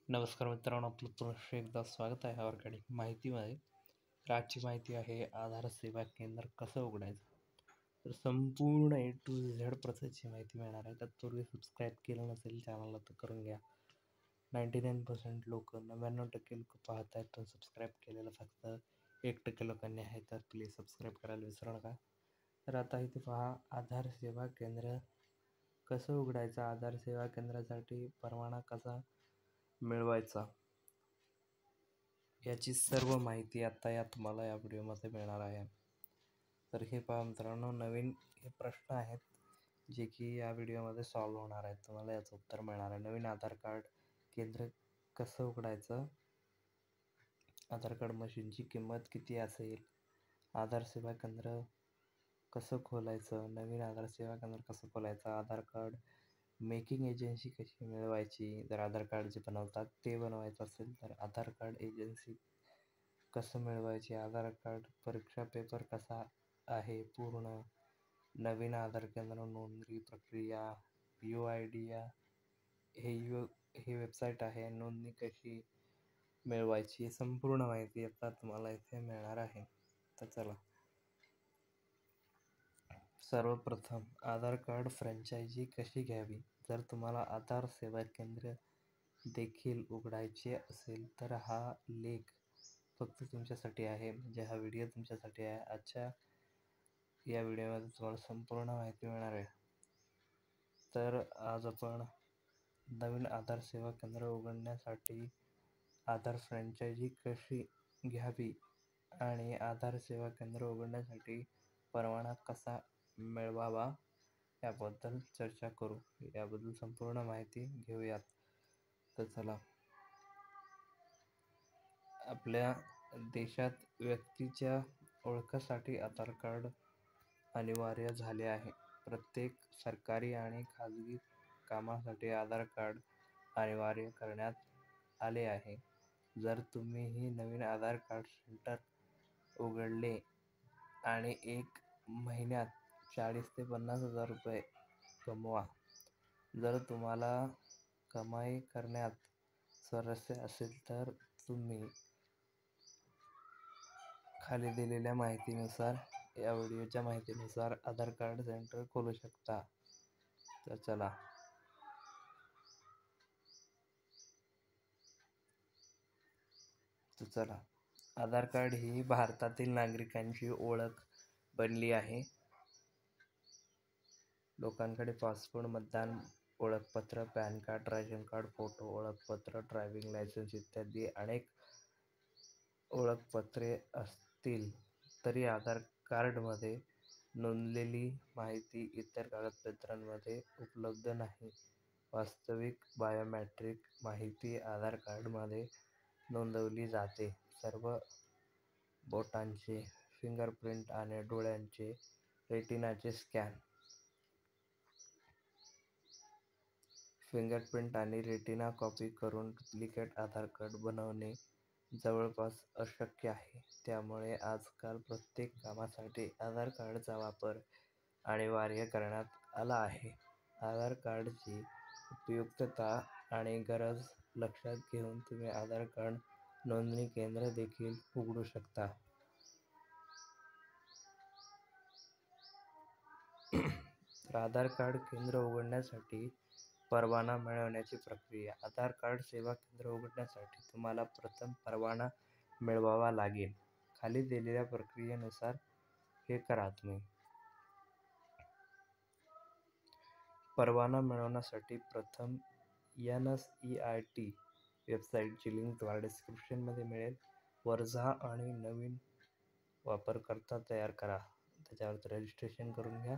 नमस्कार मित्रांनो, आपलं पुनश्च एकदा स्वागत आहे ऑर्गॅनिक माहितीमध्ये. तर आजची माहिती आहे आधार सेवा केंद्र कसं उघडायचं. तर संपूर्ण A to Z प्रोसेसची माहिती मिळणार आहे. तत्पूर्वी सबस्क्राईब केलं नसेल चॅनलला तर करून घ्या. 99% लोक 99% लोक पाहत आहेत, पण सबस्क्राईब केलेलं फक्त 1% लोकांनी आहे. तर प्लीज सबस्क्राईब करायला विसरू नका. तर आता इथे पहा, आधार सेवा केंद्र कसं उघडायचं, आधार सेवा केंद्रासाठी परवाना कसा मिळवायचा, याची सर्व माहिती आता तुम्हाला या व्हिडिओमध्ये मिळणार आहे. तर हे पहा मित्रांनो, नवीन हे प्रश्न आहेत जे की या व्हिडिओमध्ये सॉल्व्ह होणार आहेत. तुम्हाला याचं उत्तर मिळणार आहे. नवीन आधार कार्ड केंद्र कसं उघडायचं, आधार कार्ड मशीनची किंमत किती असेल, आधार सेवा केंद्र कसं खोलायचं, नवीन आधार सेवा केंद्र कसं खोलायचं, आधार कार्ड मेकिंग एजन्सी कशी मिळवायची, जर आधार कार्ड जे बनवतात ते बनवायचं असेल तर आधार कार्ड एजन्सी कसं मिळवायची, आधार कार्ड परीक्षा पेपर कसा आहे पूर्ण, नवीन आधार केंद्र नोंदणी प्रक्रिया, UID हे वेबसाईट आहे, नोंदणी कशी मिळवायची, संपूर्ण माहिती आता तुम्हाला इथे मिळणार आहे. तर चला, सर्वप्रथम आधार कार्ड फ्रँचायझी कशी घ्यावी. जर तुम्हाला आधार सेवा केंद्र देखील उघडायचे असेल तर हा लेख फक्त तुमच्यासाठी आहे, म्हणजे हा व्हिडिओ तुमच्यासाठी आहे. आजच्या या व्हिडिओमध्ये तुम्हाला संपूर्ण माहिती मिळणार आहे. तर आज आपण नवीन आधार सेवा केंद्र उघडण्यासाठी आधार फ्रँचायझी कशी घ्यावी आणि आधार सेवा केंद्र उघडण्यासाठी परवाना कसा मिळवावा याबद्दल चर्चा करू. याबद्दल संपूर्ण माहिती घेऊयात. तर चला, आपल्या देशात व्यक्तीच्या ओळखीसाठी आधार कार्ड अनिवार्य झाले आहे. प्रत्येक सरकारी आणि खाजगी कामासाठी आधार कार्ड अनिवार्य करण्यात आले आहे. जर तुम्हीही नवीन आधार कार्ड सेंटर उघडले आणि 1 महिन्यात 40,000 ते 50,000 रुपये कमवा. जर तुम्हाला कमाई करण्यात स्वारस्य असेल तर तुम्ही खाली दिलेल्या माहितीनुसार, या व्हिडिओच्या माहितीनुसार आधार कार्ड सेंटर खोलू शकता. तर चला, आधार कार्ड ही भारतातील नागरिकांची ओळख बनली आहे. लोकांकडे पासपोर्ट, मतदान ओळखपत्र, pan card, ration card, photo ओळखपत्र, ड्रायव्हिंग लायसन्स इत्यादी अनेक ओळखपत्रे असतील तरी आधार कार्डमध्ये नोंदलेली माहिती इतर कागदपत्रांमध्ये उपलब्ध नाही. वास्तविक बायोमेट्रिक माहिती आधार कार्डमध्ये नोंदवली जाते. सर्व बोटांचे फिंगरप्रिंट आणि डोळ्यांचे रेटिनाचे स्कॅन. फिंगरप्रिंट आणि रेटिना कॉपी करून डुप्लिकेट आधार कार्ड बनवणे जवळपास अशक्य आहे. त्यामुळे आजकाल प्रत्येक कामासाठी आधार कार्डचा वापर अनिवार्य करण्यात आला आहे. आधार कार्डची उपयुक्तता आणि गरज लक्षात घेऊन तुम्ही आधार कार्ड नोंदणी केंद्र देखील उघडू शकता. तर आधार कार्ड केंद्र उघडण्यासाठी परवाना मिळवण्याची प्रक्रिया. आधार कार्ड सेवा केंद्र उघडण्यासाठी तुम्हाला प्रथम परवाना मिळवावा लागेल. खाली दिलेल्या प्रक्रियेनुसार हे करा. तुम्ही परवाना मिळवण्यासाठी प्रथम NSEIT वेबसाईटची लिंक तुम्हाला डिस्क्रिप्शनमध्ये मिळेल. वर जा आणि नवीन वापरकर्ता तयार करा. त्याच्यावर रजिस्ट्रेशन करून घ्या.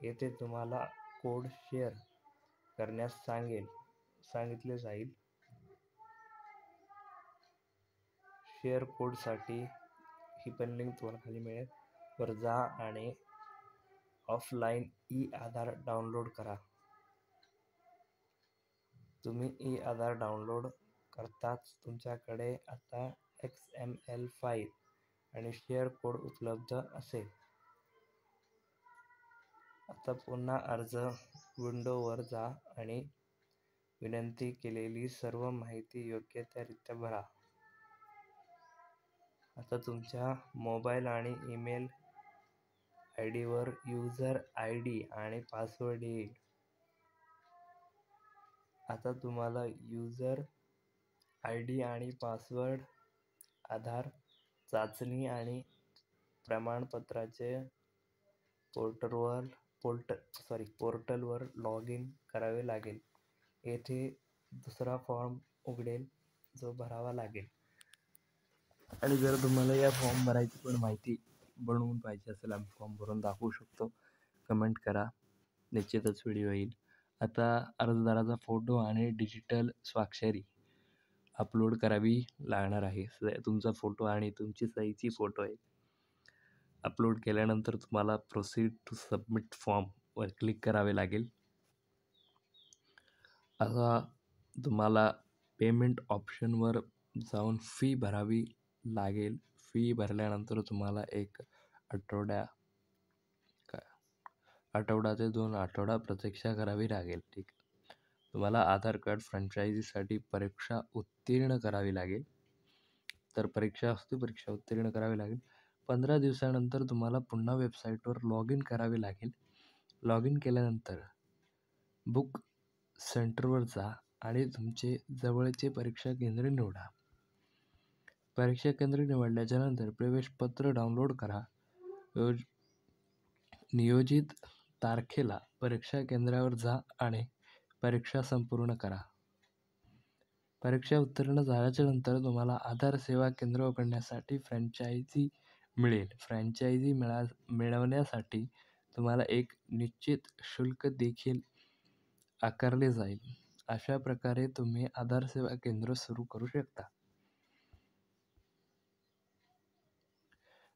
येथे तुम्हाला कोड शेअर करण्यास सांगितले जाईल. शेअर कोडसाठी ही पण लिंक तुम्हाला खाली मिळेल. वर जा आणि ऑफलाईन आधार डाउनलोड करा. तुम्ही आधार डाउनलोड करताच तुमच्याकडे आता XML फाईल आणि शेअर कोड उपलब्ध असेल. आता पुन्हा अर्ज विंडोवर जा आणि विनंती केलेली सर्व माहिती योग्यरित्या भरा. आता तुमच्या मोबाईल आणि ईमेल आय डीवर यूजर आय डी आणि पासवर्ड येईल. आता तुम्हाला यूजर आय डी आणि पासवर्ड आधार चाचणी आणि प्रमाणपत्राचे पोर्टलवर लॉग इन करावे लागेल. येथे दुसरा फॉर्म उघडेल जो भरावा लागेल. आणि जर तुम्हाला या फॉर्म भरायची पण माहिती बनवून पाहिजे असेल, आम्ही फॉर्म भरून दाखवू शकतो. कमेंट करा, निश्चितच व्हिडिओ येईल. आता अर्जदाराचा फोटो आणि डिजिटल स्वाक्षरी अपलोड करावी लागणार आहे. तुमचा फोटो आणि तुमची सहीची फोटो आहे. अपलोड केल्यानंतर तुम्हाला प्रोसीड टू सबमिट फॉर्मवर क्लिक करावे लागेल. आता तुम्हाला पेमेंट ऑप्शनवर जाऊन फी भरावी लागेल. फी भरल्यानंतर तुम्हाला एक आठवडा ते 2 आठवडा प्रतीक्षा करावी लागेल. ठीक आहे. तुम्हाला आधार कार्ड फ्रँचायझीसाठी परीक्षा उत्तीर्ण करावी लागेल. तर परीक्षा उत्तीर्ण करावी लागेल. 15 दिवसानंतर तुम्हाला पुन्हा वेबसाईटवर लॉग इन करावे लागेल. लॉग इन केल्यानंतर बुक सेंटरवर जा आणि तुमचे जवळचे परीक्षा केंद्र निवडा. परीक्षा केंद्र निवडल्याच्या नंतर प्रवेशपत्र डाउनलोड करा. नियोजित तारखेला परीक्षा केंद्रावर जा आणि परीक्षा संपूर्ण करा. परीक्षा उत्तीर्ण झाल्याच्या नंतर तुम्हाला आधार सेवा केंद्र उघडण्यासाठी फ्रँचायझी मिळेल. फ्रँचायझी मिळवण्यासाठी तुम्हाला एक निश्चित शुल्क देखील आकारले जाईल. अशा प्रकारे तुम्ही आधार सेवा केंद्र सुरू करू शकता.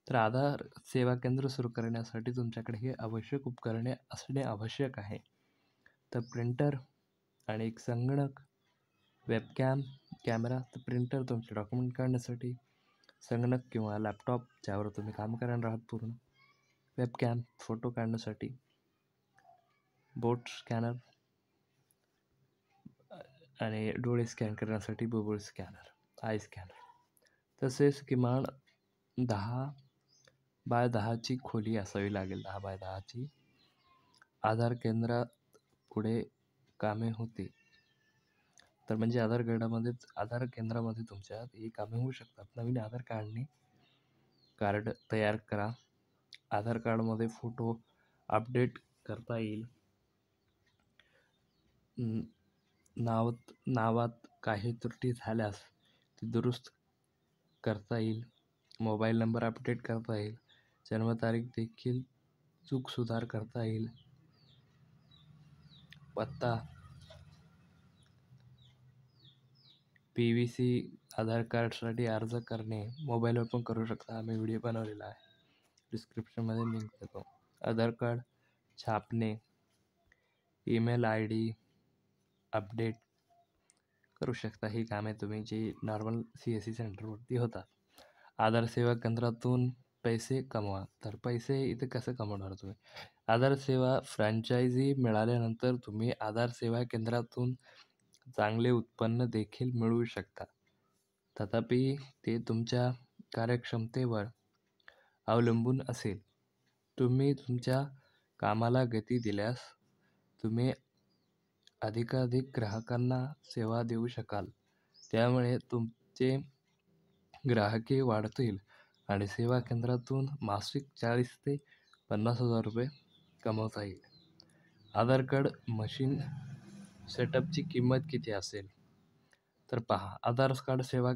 तर आधार सेवा केंद्र सुरू करण्यासाठी तुमच्याकडे हे आवश्यक उपकरणे असणे आवश्यक आहे. तर प्रिंटर आणि एक संगणक, वेबकॅम, कॅमेरा. तर प्रिंटर तुमचे डॉक्युमेंट काढण्यासाठी, संगणक किंवा लॅपटॉप ज्यावर तुम्ही काम करणार आहात पूर्ण, वेबकॅम फोटो काढण्यासाठी, बोट स्कॅनर आणि डोळे स्कॅन करण्यासाठी बबल स्कॅनर, आय स्कॅनर. तसेच किमान 10x10ची खोली असावी लागेल. 10x10ची. आधार केंद्रात पुढे कामे होते. तर म्हणजे आधार केंद्रामध्ये तुमच्या ही कामे होऊ शकतात. नवीन आधार कार्ड तयार करा. आधार कार्डमध्ये फोटो अपडेट करता येईल. नावात काही त्रुटी झाल्यास ती दुरुस्त करता येईल. मोबाईल नंबर अपडेट करता येईल. जन्मतारीख देखील सुधार करता येईल. पत्ता, PVC आधार कार्डसाठी अर्ज करणे मोबाईलवर पण करू शकता. आम्ही व्हिडिओ बनवलेला आहे, डिस्क्रिप्शनमध्ये लिंक देतो. आधार कार्ड छापणे, ईमेल ID अपडेट करू शकता. ही कामे तुम्ही जी नॉर्मल CSC सेंटरवरती होतात. आधार सेवा केंद्रातून पैसे कमवा. तर पैसे इथे कसं कमवणार तुम्ही? आधार सेवा फ्रँचायझी मिळाल्यानंतर तुम्ही आधार सेवा केंद्रातून चांगले उत्पन्न देखील मिळवू शकता. तथापि ते तुमच्या कार्यक्षमतेवर अवलंबून असेल. तुम्ही तुमच्या कामाला गती दिल्यास तुम्ही अधिकाधिक ग्राहकांना सेवा देऊ शकाल. त्यामुळे तुमचे ग्राहके वाढतील आणि सेवा केंद्रातून मासिक 40 ते 50 हजार रुपये कमवता येईल. आधार कार्ड मशीन सेटअपची किंमत किती असेल? तर पहा, आधार कार्ड सेवा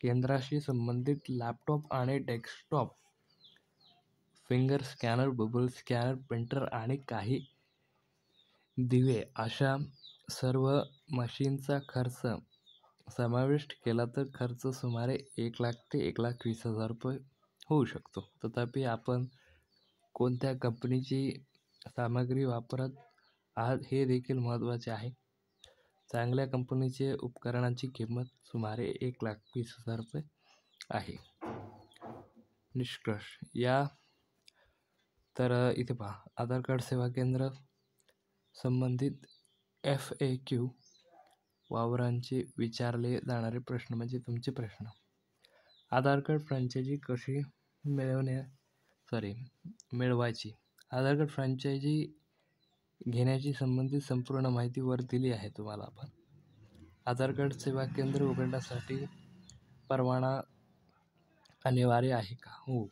केंद्राशी संबंधित लॅपटॉप आणि desktop, finger scanner, bubble scanner, printer आणि काही दिवे अशा सर्व मशीनचा खर्च समाविष्ट केला तर खर्च सुमारे 1 लाख ते 1,20,000 रुपये होऊ शकतो. तथापि आपण कोणत्या कंपनीची सामग्री वापरत आहात हे देखील महत्त्वाचे आहे. चांगल्या कंपनीचे उपकरणांची किंमत सुमारे 1,20,000 रुपये आहे. निष्कर्ष तर इथे पहा, आधार कार्ड सेवा केंद्र संबंधित FAQ वावरांचे विचारले जाणारे प्रश्न म्हणजे तुमचे प्रश्न. आधार कार्ड फ्रँचायझी कशी मिळवायची. आधार कार्ड फ्रँचायझी घेण्याची संबंधित संपूर्ण माहिती वर दिली आहे तुम्हाला. आपण आधार कार्ड सेवा केंद्र उघडण्यासाठी परवाना अनिवार्य आहे का? हो,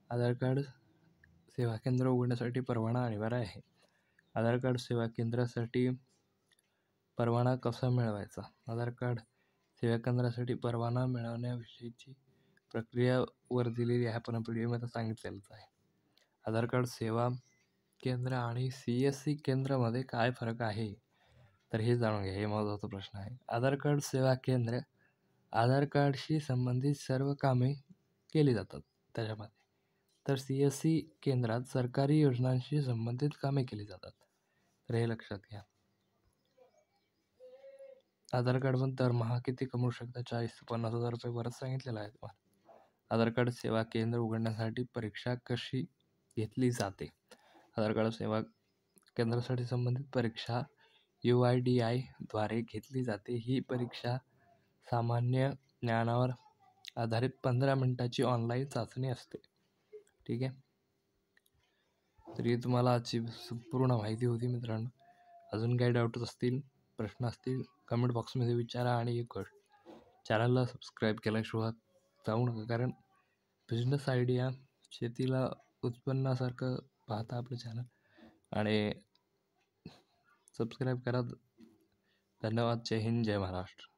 आधार कार्ड सेवा केंद्र उघडण्यासाठी परवाना अनिवार्य आहे. आधार कार्ड सेवा केंद्रासाठी परवाना कसा मिळवायचा? आधार कार्ड सेवा केंद्रासाठी परवाना मिळवण्याविषयीची प्रक्रिया वर दिलेली आहे, पण व्हिडिओमध्ये सांगितलेलंच आहे. आधार कार्ड सेवा केंद्र आणि CSC केंद्रामध्ये काय फरक आहे, तर हे जाणून घ्या. हे महत्त्वाचा प्रश्न आहे. आधार कार्ड सेवा केंद्र आधार कार्डशी संबंधित सर्व कामे केली जातात त्याच्यामध्ये. तर CSC केंद्रात सरकारी योजनांशी संबंधित कामे केली जातात. तर हे लक्षात घ्या. आधार कार्डवर दरमहा किती कमवू शकता? 40 ते 50,000 रुपये बरंच सांगितलेलं आहे तुम्हाला. आधार कार्ड सेवा केंद्र उघडण्यासाठी परीक्षा कशी घेतली जाते? आधार कार्ड सेवा केंद्रासाठी संबंधित परीक्षा UIDAI द्वारे घेतली जाते. ही परीक्षा सामान्य ज्ञानावर आधारित 15 मिनिटाची ऑनलाईन चाचणी असते. ठीक आहे. तर ही तुम्हाला आजची संपूर्ण माहिती होती मित्रांनो. अजून काही डाऊट असतील, प्रश्न असतील, कमेंट बॉक्समध्ये विचारा. आणि एक गोष्ट, चॅनलला सबस्क्राईब केल्याशिवाय जाऊ नका, कारण बिझनेस आयडिया, शेतीला उत्पन्नासारखं पाहता आपलं चॅनल. आणि सबस्क्राईब करा. धन्यवाद. जय हिंद, जय महाराष्ट्र.